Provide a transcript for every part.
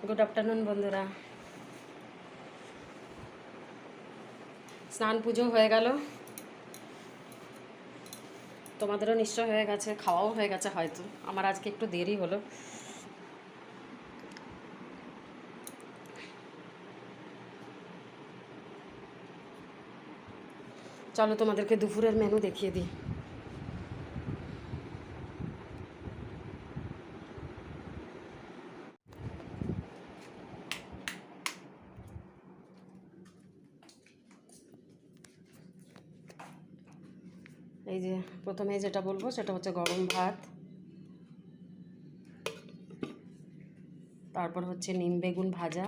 Good afternoon বন্ধুরা। স্নান পুজো হয়ে গেল, তোমাদেরও নিশ্চয় হয়ে গেছে, খাওয়াও হয়ে গেছে হয়তো। আমার আজকে একটু দেরি হলো। চলো তোমাদেরকে দুপুরের মেনু দেখিয়ে দিই। এই যে প্রথমে যেটা বলবো সেটা হচ্ছে গরম ভাত, তারপর হচ্ছে নিম বেগুন ভাজা,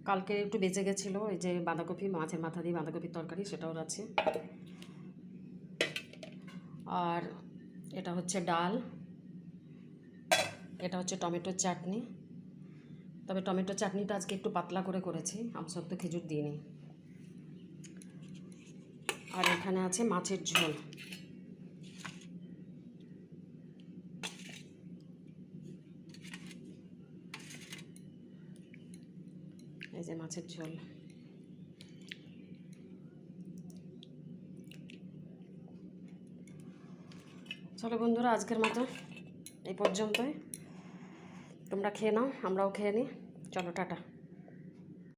কালকে একটু বেঁচে গেছিলো এই যে বাঁধাকপি, মাছের মাথা দিয়ে বাঁধাকপির তরকারি, সেটাও আছে। আর এটা হচ্ছে ডাল, এটা হচ্ছে টমেটোর চাটনি। তবে টমেটো চাটনিটা আজকে একটু পাতলা করে করেছি, আমসত্ব খেজুর দিইনি। আর এখানে আছে মাছের ঝোল। এই যে মাছের ঝোল। চলো বন্ধুরা, আজকের মতো এই পর্যন্তই। তোমরা খেয়ে নাও, আমরাও খেয়ে নিই। চলো টাটা।